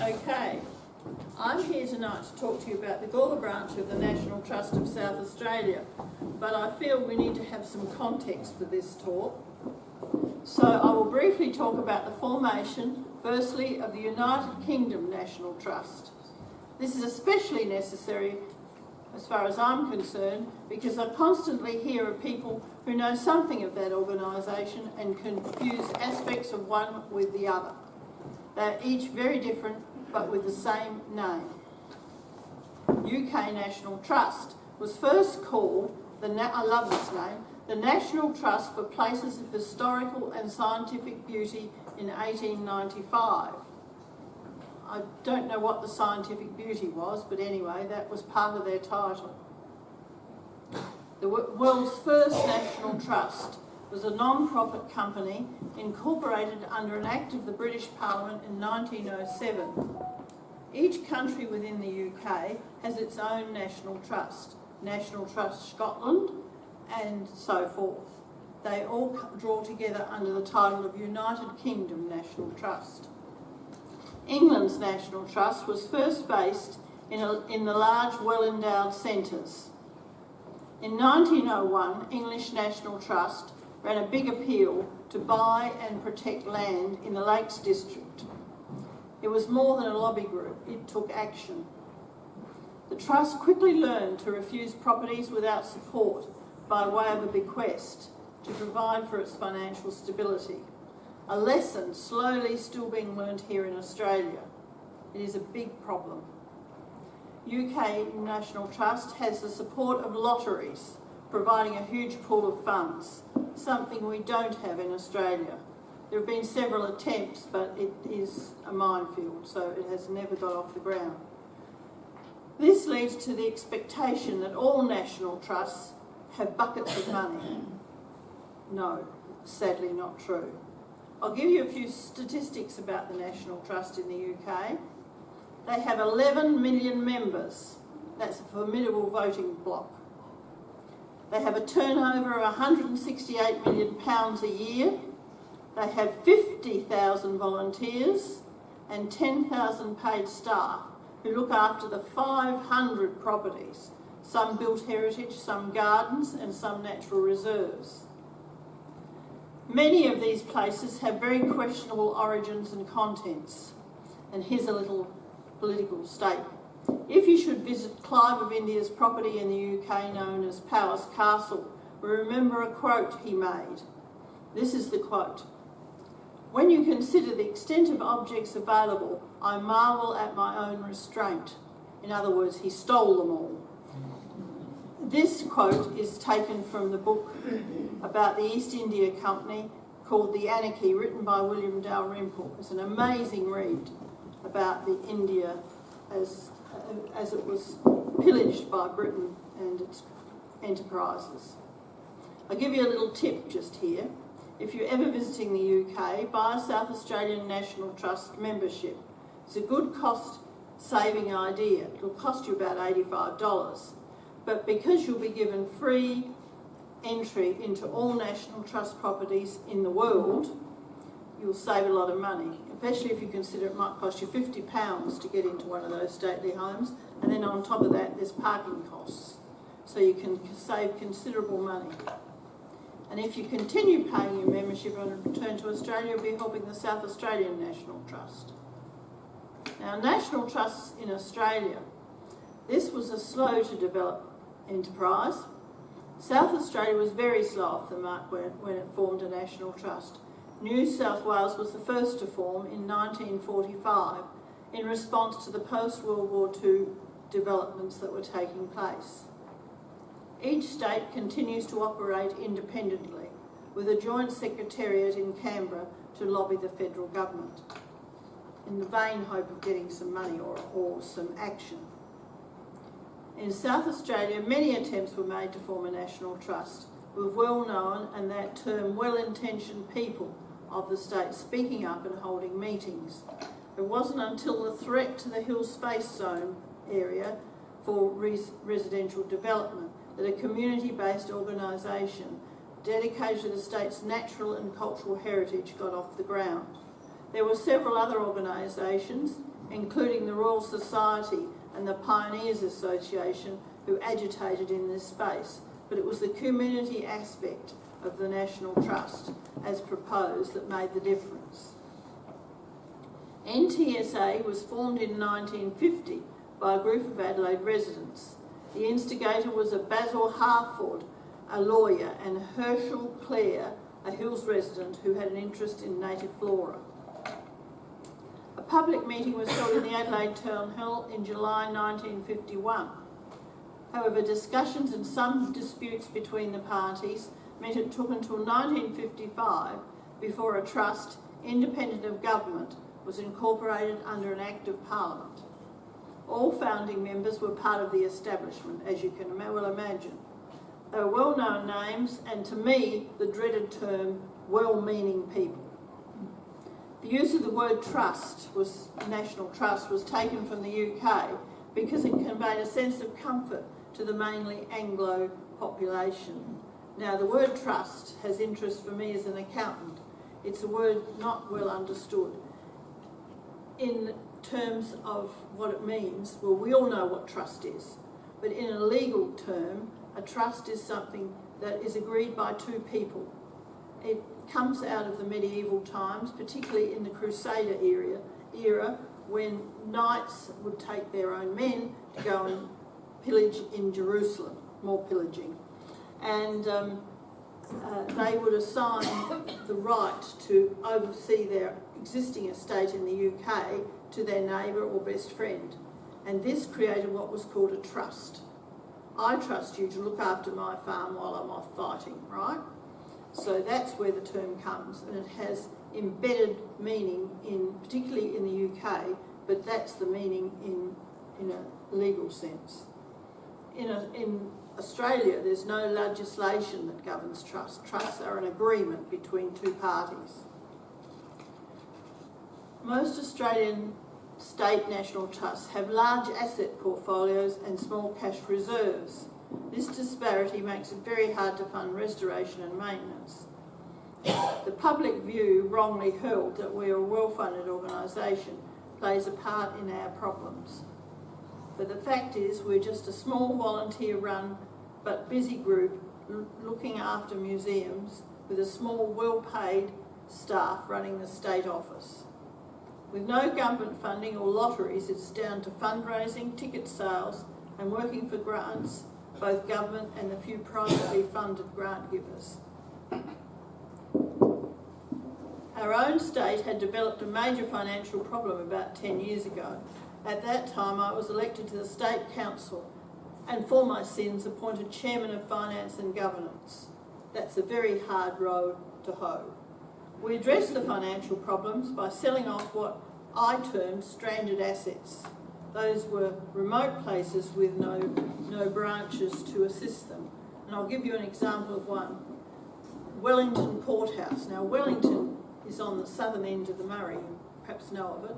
Okay, I'm here tonight to talk to you about the Gawler branch of the National Trust of South Australia, but I feel we need to have some context for this talk. So I will briefly talk about the formation, firstly, of the United Kingdom National Trust. This is especially necessary, as far as I'm concerned, because I constantly hear of people who know something of that organisation and confuse aspects of one with the other. They're each very different, but with the same name. UK National Trust was first called, I love this name, the National Trust for Places of Historical and Scientific Beauty in 1895. I don't know what the scientific beauty was, but anyway, that was part of their title. The world's first national trust was a non-profit company incorporated under an Act of the British Parliament in 1907. Each country within the UK has its own national trust, National Trust Scotland, and so forth. They all draw together under the title of United Kingdom National Trust. England's National Trust was first based in the large, well-endowed centres. In 1901, English National Trust ran a big appeal to buy and protect land in the Lakes District. It was more than a lobby group, it took action. The Trust quickly learned to refuse properties without support by way of a bequest to provide for its financial stability. A lesson slowly still being learned here in Australia. It is a big problem. UK National Trust has the support of lotteries, providing a huge pool of funds, something we don't have in Australia. There have been several attempts, but it is a minefield, so it has never got off the ground. This leads to the expectation that all national trusts have buckets of money. No, sadly not true. I'll give you a few statistics about the National Trust in the UK. They have 11 million members. That's a formidable voting bloc. They have a turnover of £168 million a year. They have 50,000 volunteers and 10,000 paid staff who look after the 500 properties, some built heritage, some gardens and some natural reserves. Many of these places have very questionable origins and contents. And here's a little political statement. If you should visit Clive of India's property in the UK known as Palace Castle, remember a quote he made. This is the quote. "When you consider the extent of objects available, I marvel at my own restraint." In other words, he stole them all. This quote is taken from the book about the East India Company called The Anarchy, written by William Dalrymple. It's an amazing read about the India as it was pillaged by Britain and its enterprises. I'll give you a little tip just here. If you're ever visiting the UK, buy a South Australian National Trust membership. It's a good cost-saving idea. It'll cost you about $85. But because you'll be given free entry into all National Trust properties in the world, you'll save a lot of money, especially if you consider it might cost you £50 to get into one of those stately homes, and then on top of that there's parking costs. So you can save considerable money. And if you continue paying your membership and return to Australia, you'll be helping the South Australian National Trust. Now, National Trusts in Australia, this was a slow to develop enterprise. South Australia was very slow off the mark when it formed a national trust. New South Wales was the first to form in 1945 in response to the post-World War II developments that were taking place. Each state continues to operate independently with a joint secretariat in Canberra to lobby the federal government in the vain hope of getting some money or some action. In South Australia, many attempts were made to form a national trust with well-known and that term well-intentioned people of the state speaking up and holding meetings. It wasn't until the threat to the Hill Space Zone area for residential development that a community-based organisation dedicated to the state's natural and cultural heritage got off the ground. There were several other organisations, including the Royal Society and the Pioneers Association, who agitated in this space, but it was the community aspect of the National Trust, as proposed, that made the difference. NTSA was formed in 1950 by a group of Adelaide residents. The instigator was a Basil Harford, a lawyer, and Herschel Clare, a Hills resident who had an interest in native flora. A public meeting was held in the Adelaide Town Hall in July 1951. However, discussions and some disputes between the parties meant it took until 1955 before a trust, independent of government, was incorporated under an Act of Parliament. All founding members were part of the establishment, as you can well imagine. They were well-known names, and to me, the dreaded term, well-meaning people. The use of the word trust, National Trust, was taken from the UK because it conveyed a sense of comfort to the mainly Anglo population. Now, the word trust has interest for me as an accountant. It's a word not well understood. In terms of what it means, well, we all know what trust is, but in a legal term, a trust is something that is agreed by two people. It comes out of the medieval times, particularly in the Crusader era, when knights would take their own men to go and pillage in Jerusalem, more pillaging. And they would assign the right to oversee their existing estate in the UK to their neighbour or best friend. And this created what was called a trust. I trust you to look after my farm while I'm off fighting, right? So that's where the term comes, and it has embedded meaning, particularly in the UK, but that's the meaning in a legal sense. In Australia, there's no legislation that governs trust. Trusts are an agreement between two parties. Most Australian state national trusts have large asset portfolios and small cash reserves. This disparity makes it very hard to fund restoration and maintenance. The public view, wrongly held, that we are a well-funded organisation plays a part in our problems. But the fact is, we're just a small volunteer-run but busy group looking after museums with a small, well-paid staff running the state office. With no government funding or lotteries, it's down to fundraising, ticket sales, and working for grants, both government and the few privately funded grant givers. Our own state had developed a major financial problem about 10 years ago. At that time, I was elected to the State Council and, for my sins, appointed Chairman of Finance and Governance. That's a very hard row to hoe. We addressed the financial problems by selling off what I termed stranded assets. Those were remote places with no branches to assist them. And I'll give you an example of one. Wellington Courthouse. Now, Wellington is on the southern end of the Murray, you perhaps know of it.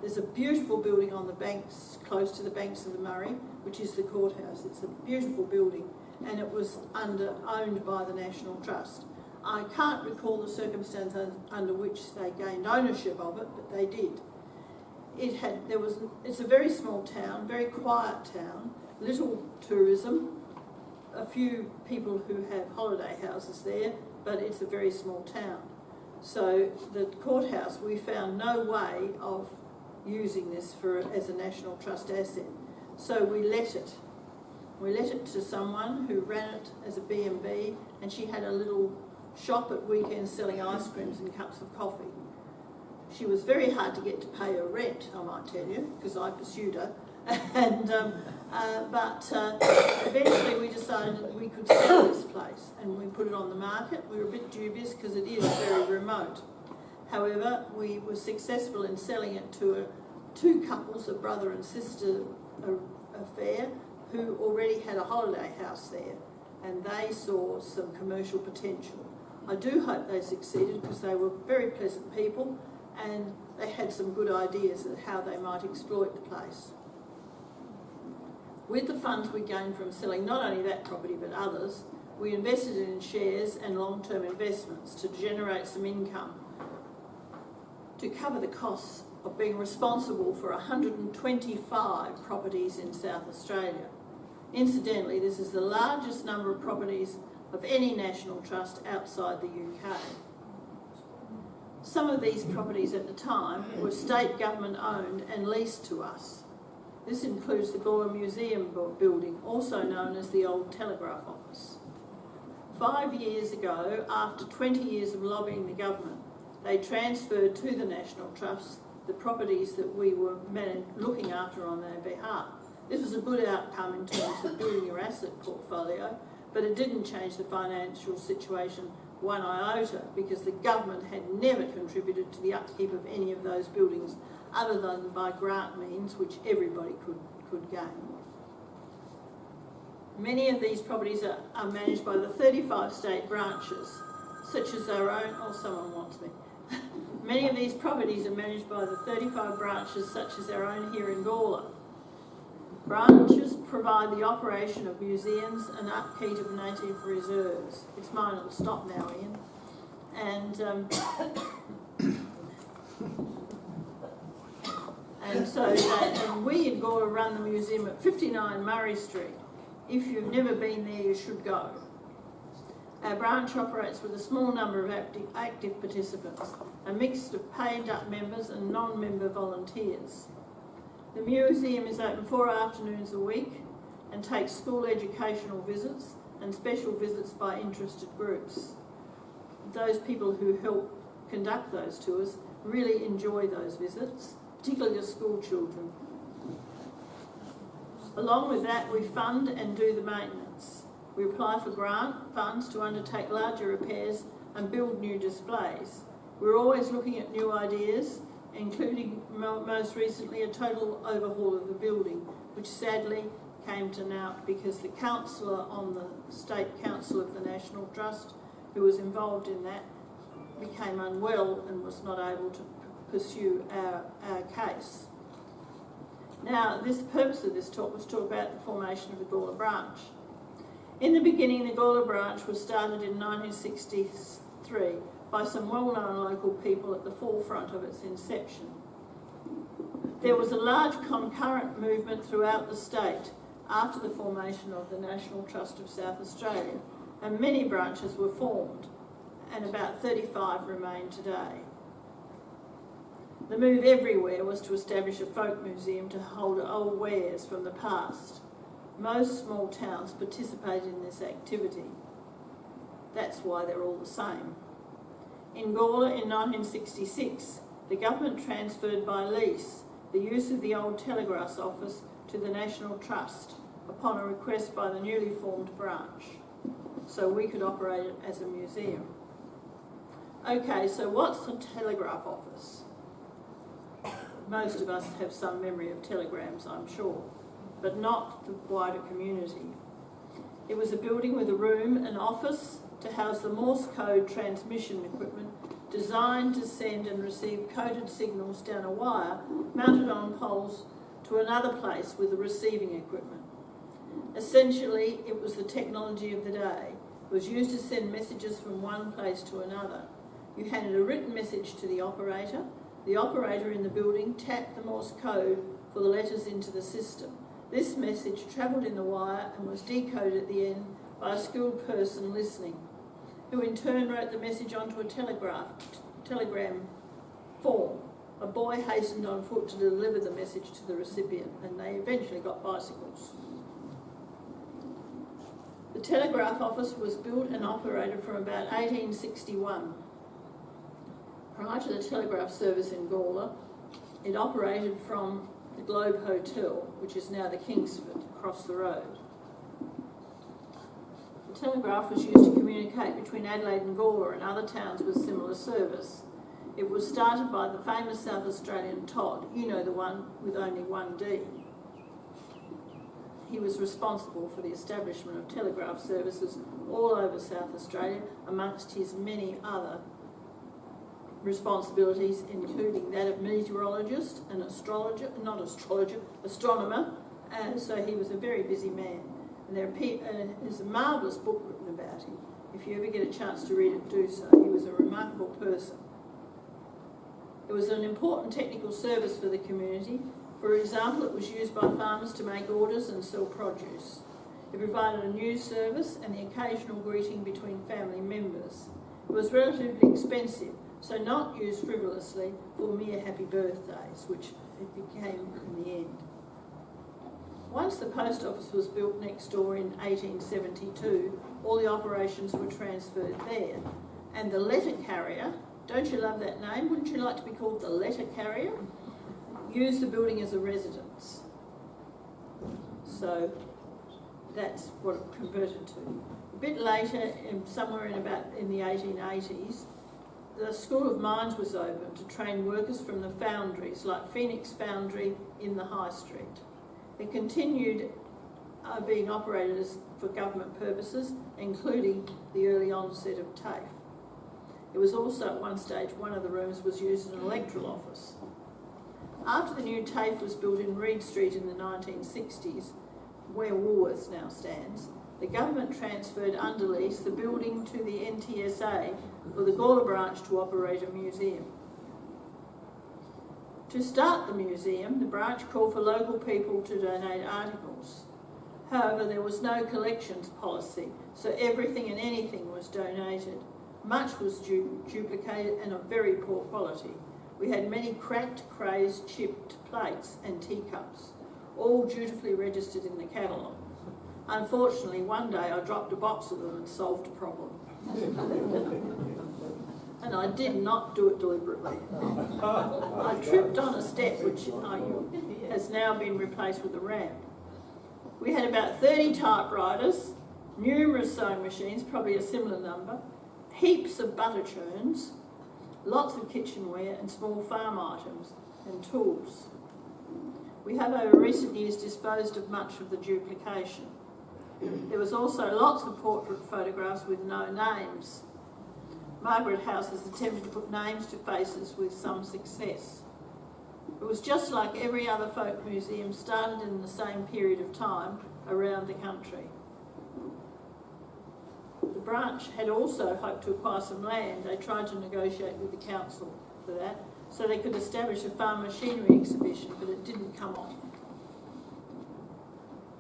There's a beautiful building on the banks, close to the banks of the Murray, which is the courthouse. It's a beautiful building, and it was owned by the National Trust. I can't recall the circumstances under which they gained ownership of it, but they did. It's a very small town, very quiet town, little tourism, a few people who have holiday houses there, but it's a very small town. So the courthouse, we found no way of using this as a National Trust asset. So we let it. We let it to someone who ran it as a B&B, and she had a little shop at weekends selling ice creams and cups of coffee. She was very hard to get to pay her rent, I might tell you, because I pursued her. And but eventually we decided that we could sell this place, and we put it on the market. We were a bit dubious because it is very remote. However, we were successful in selling it to two couples, a brother and sister affair, who already had a holiday house there, and they saw some commercial potential. I do hope they succeeded, because they were very pleasant people and they had some good ideas of how they might exploit the place. With the funds we gained from selling not only that property but others, we invested in shares and long-term investments to generate some income to cover the costs of being responsible for 125 properties in South Australia. Incidentally, this is the largest number of properties of any national trust outside the UK. Some of these properties at the time were state government owned and leased to us. This includes the Gawler Museum building, also known as the Old Telegraph Office. 5 years ago, after 20 years of lobbying the government, they transferred to the National Trust the properties that we were looking after on their behalf. This was a good outcome in terms of building your asset portfolio, but it didn't change the financial situation one iota, because the government had never contributed to the upkeep of any of those buildings other than by grant means, which everybody could gain. Many of these properties are managed by the 35 state branches, such as our own, oh, someone wants me. Many of these properties are managed by the 35 branches, such as our own here in Gawler. Branches provide the operation of museums and upkeep of native reserves. It's mine will stop now, Ian. And we in Gawler run the museum at 59 Murray Street. If you've never been there, you should go. Our branch operates with a small number of active participants, a mix of paid-up members and non-member volunteers. The museum is open 4 afternoons a week and takes school educational visits and special visits by interested groups. Those people who help conduct those tours really enjoy those visits, particularly the school children. Along with that, we fund and do the maintenance. We apply for grant funds to undertake larger repairs and build new displays. We're always looking at new ideas, including most recently a total overhaul of the building, which sadly came to naught because the councillor on the State Council of the National Trust, who was involved in that, became unwell and was not able to pursue our case. Now, the purpose of this talk was to talk about the formation of the Gawler branch. In the beginning, the Gawler branch was started in 1963 by some well-known local people at the forefront of its inception. There was a large concurrent movement throughout the state after the formation of the National Trust of South Australia, and many branches were formed, and about 35 remain today. The move everywhere was to establish a folk museum to hold old wares from the past. Most small towns participate in this activity. That's why they're all the same. In Gawler in 1966, the government transferred by lease the use of the Old Telegraph Office to the National Trust upon a request by the newly formed branch, so we could operate it as a museum. Okay, so what's a telegraph office? Most of us have some memory of telegrams, I'm sure, but not the wider community. It was a building with a room, an office, to house the Morse code transmission equipment designed to send and receive coded signals down a wire mounted on poles to another place with the receiving equipment. Essentially, it was the technology of the day. It was used to send messages from one place to another. You handed a written message to the operator. The operator in the building tapped the Morse code for the letters into the system. This message travelled in the wire and was decoded at the end by a skilled person listening, who in turn wrote the message onto a telegram form. A boy hastened on foot to deliver the message to the recipient, and they eventually got bicycles. The telegraph office was built and operated from about 1861. Prior to the telegraph service in Gawler, it operated from the Globe Hotel, which is now the Kingsford, across the road. The telegraph was used to communicate between Adelaide and Gawler and other towns with similar service. It was started by the famous South Australian Todd, you know, the one with only one D. He was responsible for the establishment of telegraph services all over South Australia, amongst his many other responsibilities, including that of meteorologist and astronomer, and so he was a very busy man. And there's a marvellous book written about him. If you ever get a chance to read it, do so. He was a remarkable person. It was an important technical service for the community. For example, it was used by farmers to make orders and sell produce. It provided a news service and the occasional greeting between family members. It was relatively expensive, so not used frivolously for mere happy birthdays, which it became in the end. Once the post office was built next door in 1872, all the operations were transferred there. And the letter carrier, don't you love that name? Wouldn't you like to be called the letter carrier? Used the building as a residence. So that's what it converted to. A bit later, somewhere in the 1880s, the School of Mines was opened to train workers from the foundries, like Phoenix Foundry in the High Street. It continued being operated for government purposes, including the early onset of TAFE. It was also at one stage, one of the rooms was used as an electoral office. After the new TAFE was built in Reed Street in the 1960s, where Woolworths now stands, the government transferred under lease the building to the NTSA for the Gawler branch to operate a museum. To start the museum, the branch called for local people to donate articles. However, there was no collections policy, so everything and anything was donated. Much was duplicated and of very poor quality. We had many cracked, crazed, chipped plates and teacups, all dutifully registered in the catalogue. Unfortunately, one day I dropped a box of them and solved a problem. And I did not do it deliberately. I tripped on a step which has now been replaced with a ramp. We had about 30 typewriters, numerous sewing machines, probably a similar number, heaps of butter churns, lots of kitchenware and small farm items and tools. We have over recent years disposed of much of the duplication. There was also lots of portrait photographs with no names. Margaret House has attempted to put names to faces with some success. It was just like every other folk museum, started in the same period of time around the country. The branch had also hoped to acquire some land. They tried to negotiate with the council for that, so they could establish a farm machinery exhibition, but it didn't come off.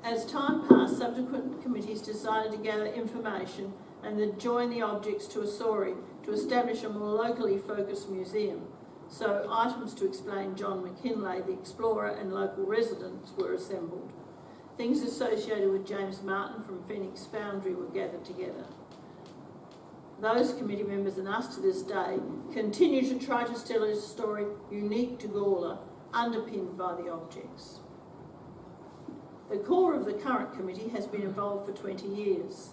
As time passed, subsequent committees decided to gather information and then join the objects to a story to establish a more locally focused museum. So items to explain John McKinlay, the explorer, and local residents were assembled. Things associated with James Martin from Phoenix Foundry were gathered together. Those committee members and us to this day continue to try to tell a story unique to Gawler, underpinned by the objects. The core of the current committee has been involved for 20 years.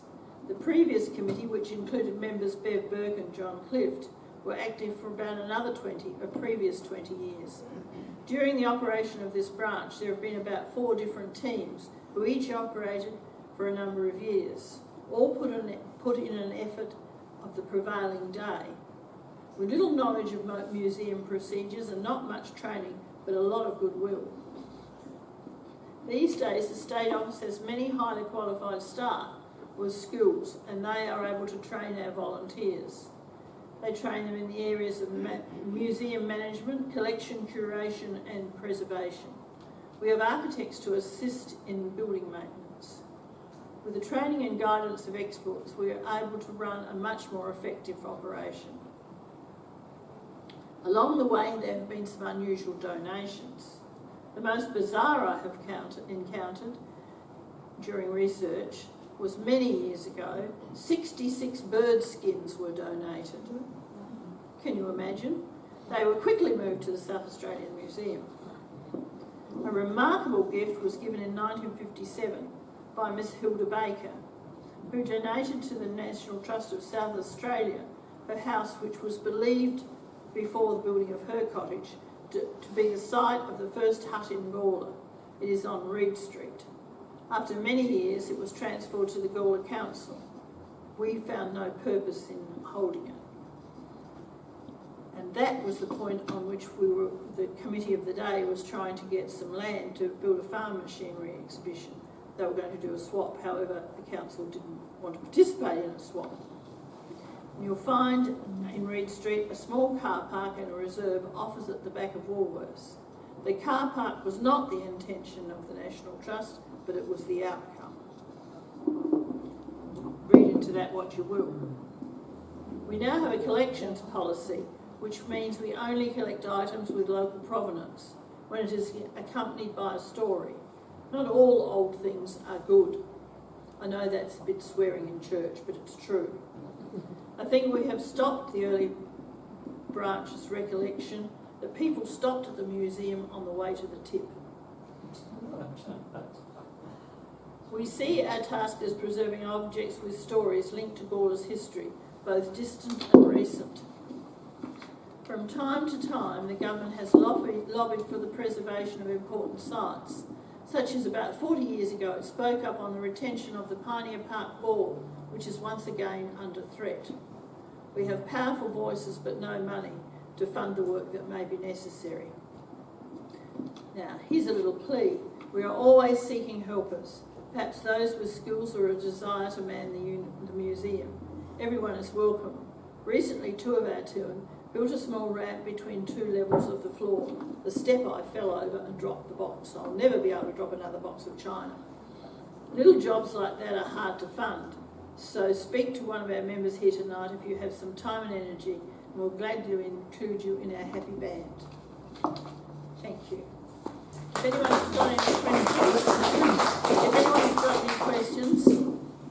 The previous committee, which included members Bev Burke and John Clift, were active for about another previous 20 years. During the operation of this branch, there have been about 4 different teams who each operated for a number of years, all put in an effort of the prevailing day, with little knowledge of museum procedures and not much training, but a lot of goodwill. These days, the State Office has many highly qualified staff with skills, and they are able to train our volunteers. They train them in the areas of museum management, collection, curation and preservation. We have architects to assist in building maintenance. With the training and guidance of experts, we are able to run a much more effective operation. Along the way, there have been some unusual donations. The most bizarre I have encountered during research was many years ago, 66 bird skins were donated. Can you imagine? They were quickly moved to the South Australian Museum. A remarkable gift was given in 1957 by Miss Hilda Baker, who donated to the National Trust of South Australia her house, which was believed before the building of her cottage to be the site of the first hut in Gawler. It is on Reed Street. After many years, it was transferred to the Gawler Council. We found no purpose in holding it. And that was the point on which the committee of the day was trying to get some land to build a farm machinery exhibition. They were going to do a swap, however, the council didn't want to participate in a swap. You'll find in Reed Street a small car park and a reserve opposite the back of Woolworths. The car park was not the intention of the National Trust, but it was the outcome. Read into that what you will. We now have a collections policy, which means we only collect items with local provenance when it is accompanied by a story. Not all old things are good. I know that's a bit swearing in church, but it's true. I think we have stopped the early branches recollection that people stopped at the museum on the way to the tip. We see our task as preserving objects with stories linked to Gawler's history, both distant and recent. From time to time, the government has lobbied for the preservation of important sites, such as about 40 years ago it spoke up on the retention of the Pioneer Park Ball, which is once again under threat. We have powerful voices but no money to fund the work that may be necessary. Now, here's a little plea. We are always seeking helpers, perhaps those with skills or a desire to man the museum. Everyone is welcome. Recently, two of our team built a small ramp between two levels of the floor. The step I fell over and dropped the box. I'll never be able to drop another box of china. Little jobs like that are hard to fund, so speak to one of our members here tonight if you have some time and energy, and we'll gladly include you in our happy band. Thank you. If anyone's got any questions,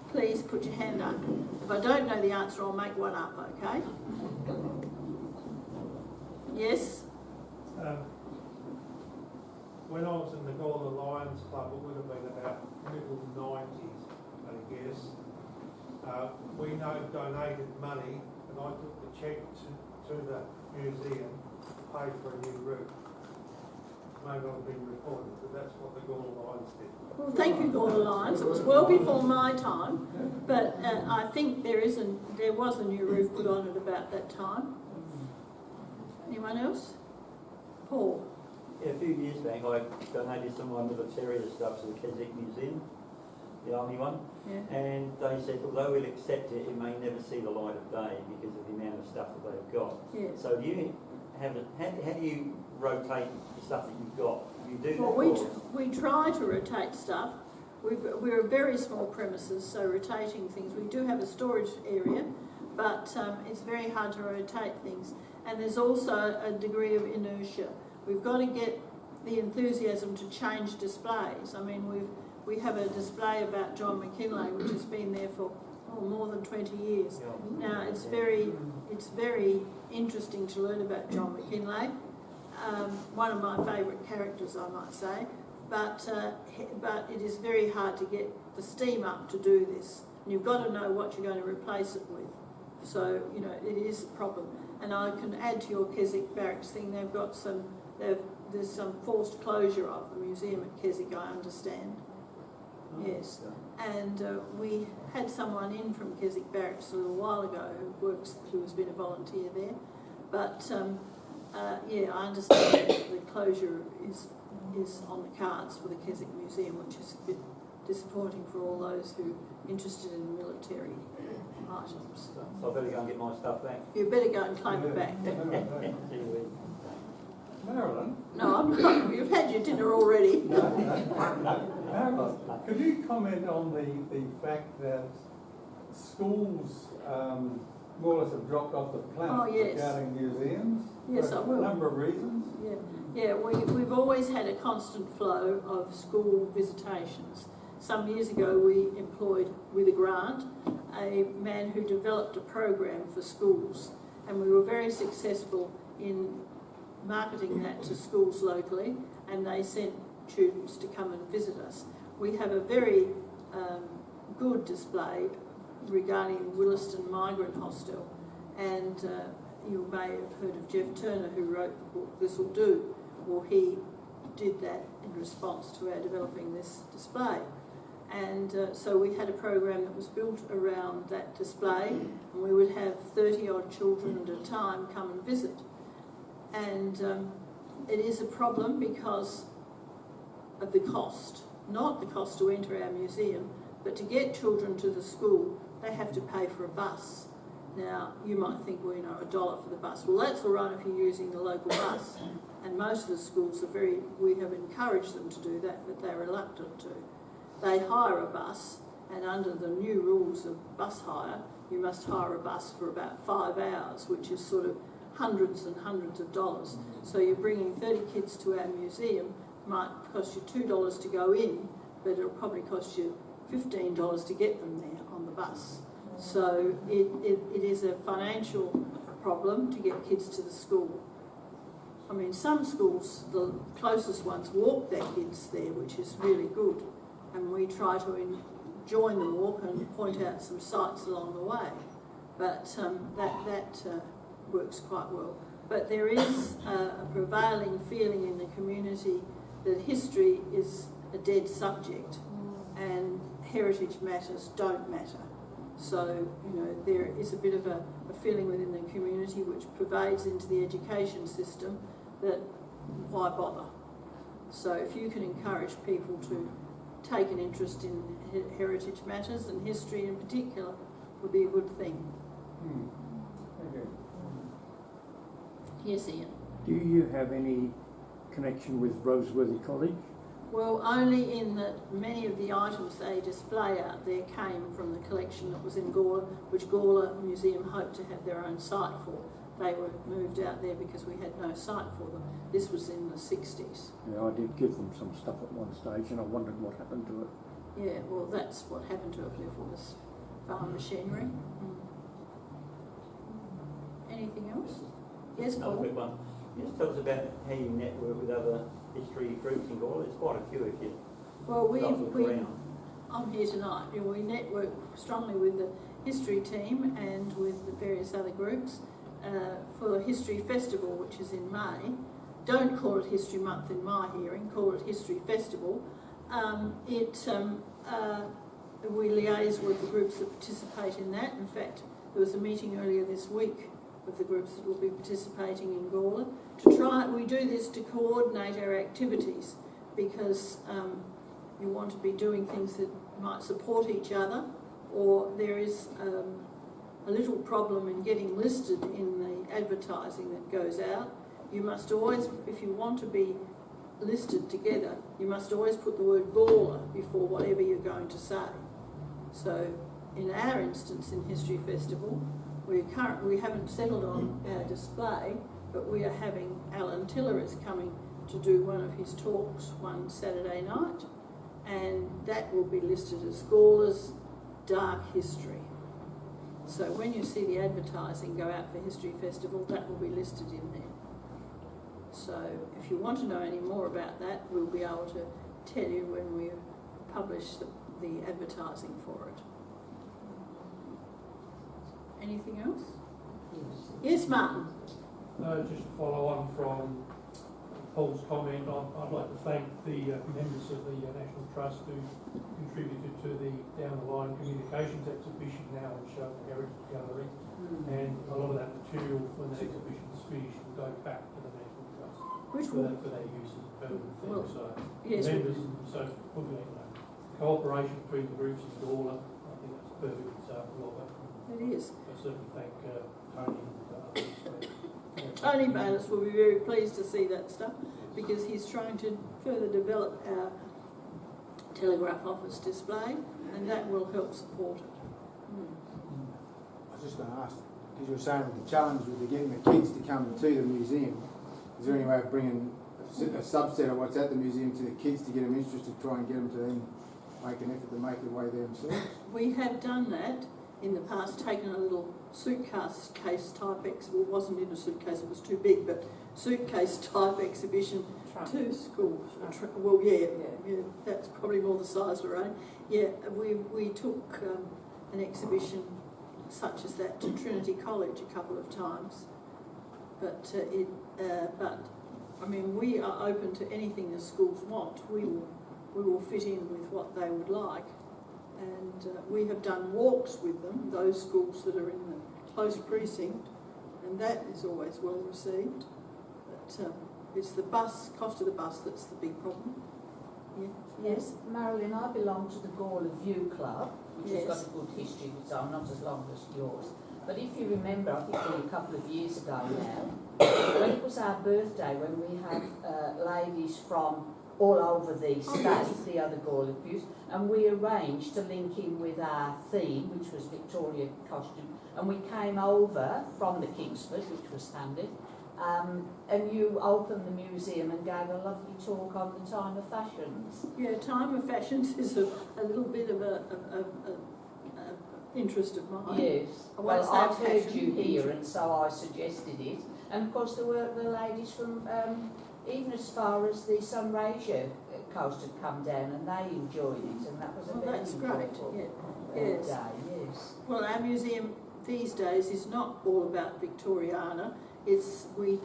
please put your hand up. If I don't know the answer, I'll make one up, okay? Yes? When I was in the Gawler Lions Club, it would have been about middle 90s, I guess. We donated money, and I took the cheque to the museum to pay for a new roof. May not have been reported, but that's what the Gawler Lions did. Well, thank you, Gawler Lions. It was well before my time, but I think there was a new roof put on at about that time. Anyone else? Paul? Yeah, a few years back I donated some of my military stuff to the Keswick Museum, the army one, and they said although we'll accept it, it may never see the light of day because of the amount of stuff that they've got. Yes. So do you have it, how do you rotate the stuff that you've got? You do Well, that we try to rotate stuff. We're a very small premises, so rotating things. We do have a storage area, but it's very hard to rotate things. And there's also a degree of inertia. We've got to get the enthusiasm to change displays. I mean, we have a display about John McKinlay, which has been there for more than 20 years. Now, it's very interesting to learn about John McKinlay. One of my favourite characters, I might say. But it is very hard to get the steam up to do this. And you've got to know what you're going to replace it with. So, you know, it is a problem. And I can add to your Keswick Barracks thing, there's some forced closure of the museum at Keswick, I understand. Yes. And we had someone in from Keswick Barracks a little while ago who has been a volunteer there. But, yeah, I understand that the closure is on the cards for the Keswick Museum, which is a bit disappointing for all those who are interested in military items. So I better go and get my stuff back. You better go and claim it back. Marilyn? No, I'm not. You've had your dinner already. Marilyn, could you comment on the fact that schools more or less have dropped off the planet regarding museums? Yes, I will. For a number of reasons. Yeah. We've always had a constant flow of school visitations. Some years ago we employed, with a grant, a man who developed a program for schools, and we were very successful in marketing that to schools locally, and they sent students to come and visit us. We have a very good display regarding Williston Migrant Hostel, and you may have heard of Jeff Turner, who wrote the book This'll Do. Well, he did that in response to our developing this display. And so we had a program that was built around that display, and we would have 30-odd children at a time come and visit. And it is a problem because of the cost, not the cost to enter our museum, but to get children to the school, they have to pay for a bus. Now, you might think, well, you know, $1 for the bus. Well, that's all right if you're using the local bus. And most of the schools we have encouraged them to do that, but they're reluctant to. They hire a bus, and under the new rules of bus hire, you must hire a bus for about 5 hours, which is sort of hundreds and hundreds of dollars. So you're bringing 30 kids to our museum, might cost you $2 to go in, but it'll probably cost you $15 to get them there on the bus. So it is a financial problem to get kids to the school. I mean, some schools, the closest ones, walk their kids there, which is really good. And we try to join the walk and point out some sights along the way. But that works quite well. But there is a prevailing feeling in the community that history is a dead subject and heritage matters don't matter. So, you know, there is a bit of a feeling within the community which pervades into the education system that why bother? So if you can encourage people to take an interest in heritage matters and history in particular, would be a good thing. Thank you. Yes, Ian? Do you have any connection with Roseworthy College? Well, only in that many of the items they display out there came from the collection that was in Gawler, which Gawler Museum hoped to have their own site for. They were moved out there because we had no site for them. This was in the 60s. Yeah, I did give them some stuff at one stage and I wondered what happened to it. Yeah, well, that's what happened to it if it was farm machinery. Anything else? Yes, Another Paul? quick one. Just tell us about how you network with other history groups in Gawler. There's quite a few of you. Well, around. I'm here tonight. You know, we network strongly with the history team and with the various other groups for the History Festival, which is in May. Don't call it History Month in my hearing, call it History Festival. We liaise with the groups that participate in that. In fact, there was a meeting earlier this week of the groups that will be participating in Gawler. We do this to coordinate our activities because you want to be doing things that might support each other, or there is a little problem in getting listed in the advertising that goes out. You must always, if you want to be listed together, you must always put the word Gawler before whatever you're going to say. So in our instance in History Festival, we haven't settled on our display, but we are having Alan Tiller is coming to do one of his talks one Saturday night, and that will be listed as Gawler's Dark History. So when you see the advertising go out for History Festival, that will be listed in there. So if you want to know any more about that, we'll be able to tell you when we publish the advertising for it. Anything else? Yes, Martin. Just to follow on from Paul's comment, I'd like to thank the members of the National Trust who contributed to the Down the Line Communications exhibition now and show the Heritage Gallery. And a lot of that material when the exhibition's finished will go back to the National Trust for their use as a permanent thing. Well, so yes, members and so cooperation between the groups and Gawler, I think that's a perfect example of it. it is. I certainly thank Tony and Tony Bayliss will be very pleased to see that stuff because he's trying to further develop our Telegraph Office display, and that will help support it. I was just going to ask, because you were saying with the challenge with getting the kids to come to the museum, is there any way of bringing a subset of what's at the museum to the kids to get them interested, try and get them to then make an effort to make their way there themselves? We have done that in the past, taken a little suitcase type exhibition, well, it wasn't in a suitcase, it was too big, but suitcase type exhibition to schools. Well, yeah, that's probably more the size, Lorraine. Yeah, we took an exhibition such as that to Trinity College a couple of times, but I mean, we are open to anything the schools want. We will fit in with what they would like. And we have done walks with them, those schools that are in the close precinct, and that is always well received. But it's the cost of the bus that's the big problem. Yeah. Yes? Marilyn, I belong to the Gawler View Club, which Yes. has got a good history, so I'm not as long as yours. But if you remember, I think it was a couple of years ago now, when it was our birthday, when we had ladies from all over the state, the other Gawler views, and we arranged to link in with our theme, which was Victoria costume, and we came over from the Kingsford, which was handy, and you opened the museum and gave a lovely talk on the time of fashions. Yeah, time of fashions is a little bit of a interest of mine. Yes, well, I'd heard you here, and so I suggested it. And of course, there were the ladies from even as far as the Sunraysia coast had come down, and they enjoyed it, and that was a very enjoyable day. Yes. Well, our museum these days is not all about Victoriana. We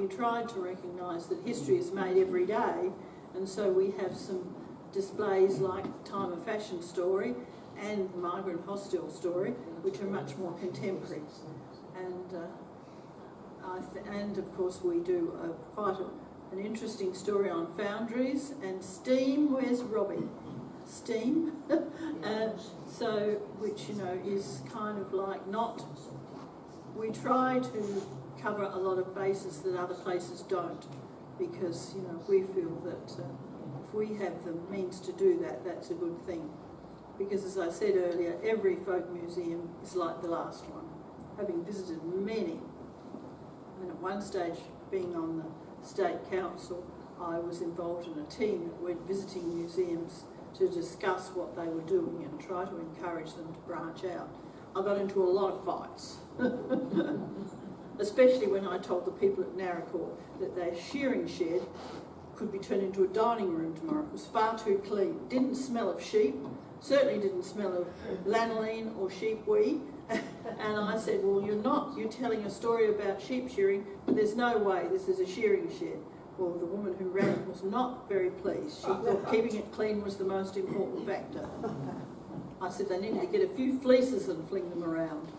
tried to recognise that history is made every day, and so we have some displays like the Time of Fashion story and the Migrant Hostel story, which are much more contemporary. And of course we do quite an interesting story on foundries and steam. Where's Robbie? Steam. So, which, you know, is kind of like not, we try to cover a lot of bases that other places don't, because, you know, we feel that if we have the means to do that, that's a good thing. Because as I said earlier, every folk museum is like the last one, having visited many. And at one stage, being on the State Council, I was involved in a team that went visiting museums to discuss what they were doing and try to encourage them to branch out. I got into a lot of fights, especially when I told the people at Narracourt that their shearing shed could be turned into a dining room tomorrow. It was far too clean. It didn't smell of sheep, certainly didn't smell of lanolin or sheep wee. And I said, well, you're telling a story about sheep shearing, but there's no way this is a shearing shed. Well, the woman who ran it was not very pleased. She thought keeping it clean was the most important factor. I said they needed to get a few fleeces and fling them around.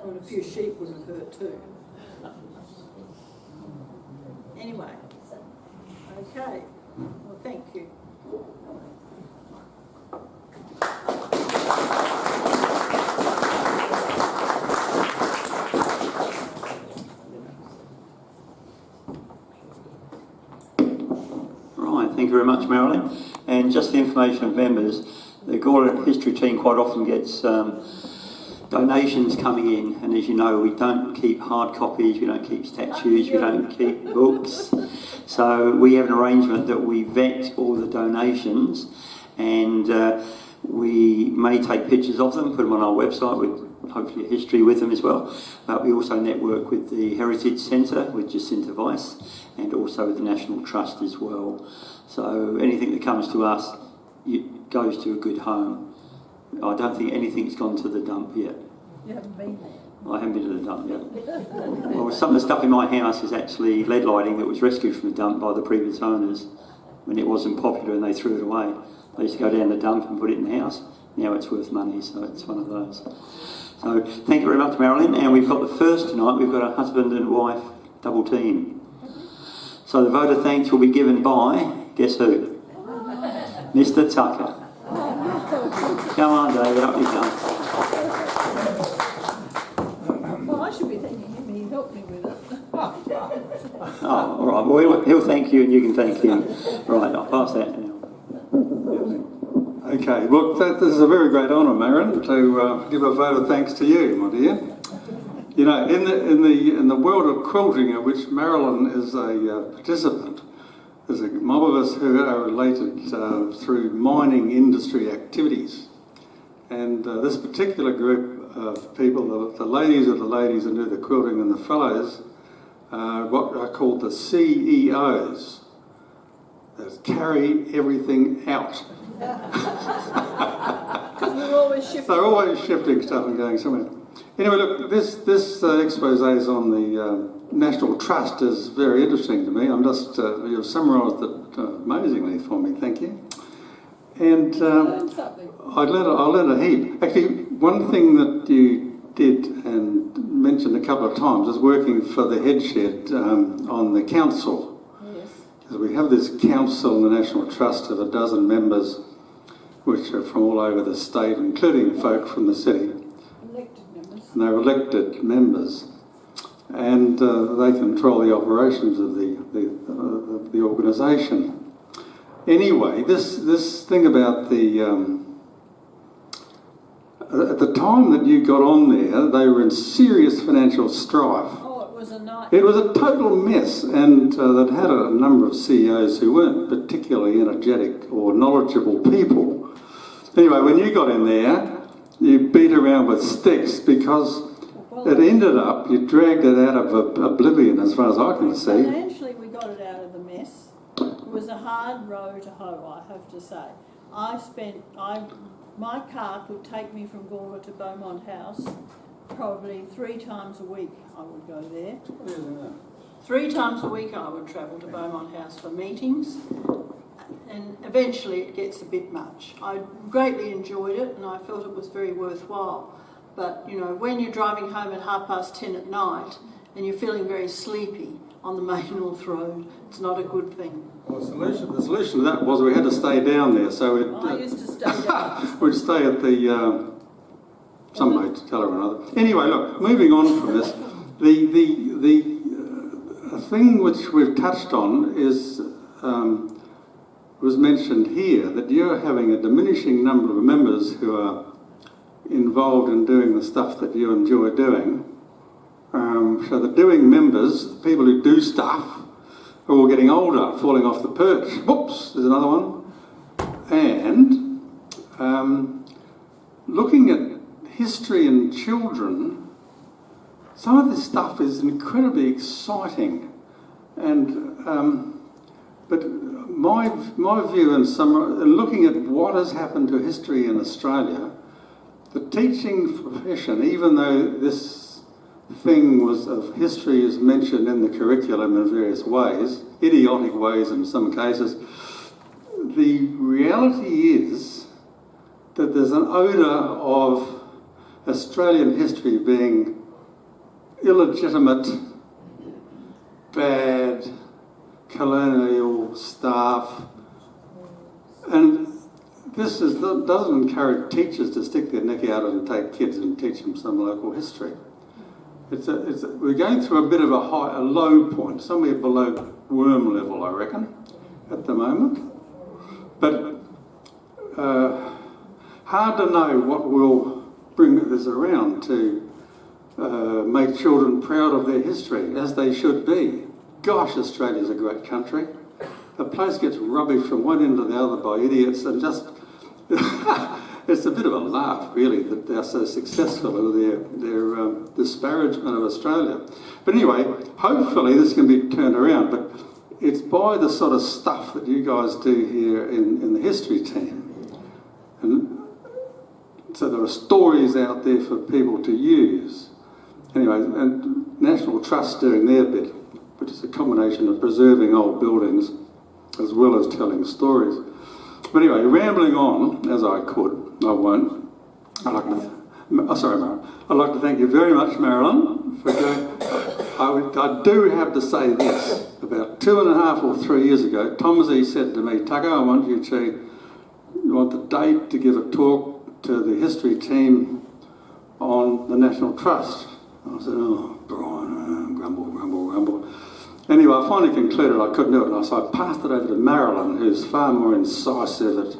And a few sheep wouldn't hurt too. Anyway, okay, well, thank you. Thank you very much, Marilyn. And just the information of members, the Gawler History team quite often gets donations coming in, and as you know, we don't keep hard copies, we don't keep statues, we don't keep books. So we have an arrangement that we vet all the donations, and we may take pictures of them, put them on our website with hopefully a history with them as well. But we also network with the Heritage Centre with Jacinta Weiss, and also with the National Trust as well. So anything that comes to us goes to a good home. I don't think anything's gone to the dump yet. You haven't been there? I haven't been to the dump yet. Well, some of the stuff in my house is actually lead lighting that was rescued from the dump by the previous owners when it wasn't popular and they threw it away. They used to go down the dump and put it in the house. Now it's worth money, so it's one of those. So thank you very much, Marilyn. And we've got the first tonight, we've got a husband and wife double team. So the vote of thanks will be given by, guess who? Mr. Tucker. Come on, David, up you come. Well, I should be thanking him, he helped me with it. Oh, all right, well, he'll thank you and you can thank him. Right, I'll pass that now. Okay, well, this is a very great honour, Marilyn, to give a vote of thanks to you, my dear. You know, in the world of quilting, in which Marilyn is a participant, there's a mob of us who are related through mining industry activities. And this particular group of people, the ladies of the ladies who do the quilting and the fellows, what are called the CEOs, that carry everything out. Because we're always shifting. They're always shifting stuff and going somewhere. Anyway, look, this expose on the National Trust is very interesting to me. I'm just, you've summarised it amazingly for me, thank you. And I'll let a heap. Actually, one thing that you did and mentioned a couple of times is working for the headshed on the council. Yes. Because we have this council in the National Trust of 12 members, which are from all over the state, including folk from the city. and they're elected members, and they control the operations of the organisation. Anyway, this thing about at the time that you got on there, they were in serious financial strife. Oh, it was a night. It was a total mess, and they'd had a number of CEOs who weren't particularly energetic or knowledgeable people. Anyway, when you got in there, you beat around with sticks because it ended up, you dragged it out of oblivion as far as I can see. Financially, we got it out of the mess. It was a hard row to hoe, I have to say. My car could take me from Gawler to Beaumont House probably 3 times a week. I would go there. 3 times a week I would travel to Beaumont House for meetings, and eventually it gets a bit much. I greatly enjoyed it and I felt it was very worthwhile. But you know, when you're driving home at 10:30 at night and you're feeling very sleepy on the main North Road, it's not a good thing. Well, the solution to that was we had to stay down there, so I used to stay down. we'd stay at the some hotel or another. Anyway, look, moving on from this, the thing which we've touched on is was mentioned here, that you're having a diminishing number of members who are involved in doing the stuff that you enjoy doing. So the doing members, the people who do stuff, are all getting older, falling off the perch. Whoops, there's another one. And looking at history and children, some of this stuff is incredibly exciting. And but my view in looking at what has happened to history in Australia, the teaching profession, even though this thing of history is mentioned in the curriculum in various ways, idiotic ways in some cases, the reality is that there's an odour of Australian history being illegitimate, bad, colonial stuff, and this doesn't encourage teachers to stick their neck out and take kids and teach them some local history. We're going through a bit of a low point, somewhere below worm level, I reckon, at the moment. But hard to know what will bring this around to make children proud of their history, as they should be. Gosh, Australia's a great country. The place gets rubbish from one end to the other by idiots, and just it's a bit of a laugh, really, that they're so successful with their disparagement of Australia. But anyway, hopefully this can be turned around, but it's by the sort of stuff that you guys do here in the history team. And so there are stories out there for people to use. Anyway, and National Trust doing their bit, which is a combination of preserving old buildings as well as telling stories. But anyway, rambling on as I could, I won't. I'd like to thank you very much, Marilyn, for doing. I do have to say this. About 2.5 or 3 years ago, Tomsey said to me, Tucker, I want the date to give a talk to the history team on the National Trust. I said, oh, Brian, grumble. Anyway, I finally concluded I couldn't do it, so I passed it over to Marilyn, who's far more incisive at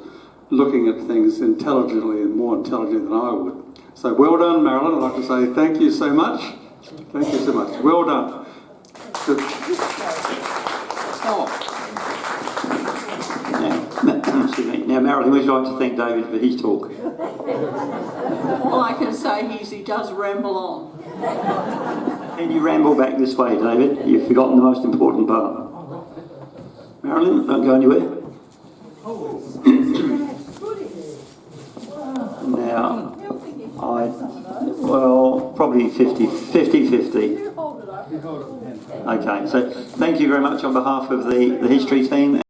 looking at things intelligently and more intelligent than I would. So well done, Marilyn. I'd like to say thank you so much. Thank you so much. Well done. Good. Now, Marilyn, would you like to thank David for his talk? All I can say is he does ramble on. And you ramble back this way, David. You've forgotten the most important part. Marilyn, don't go anywhere. Now, probably 50-50. Okay, so thank you very much on behalf of the history team.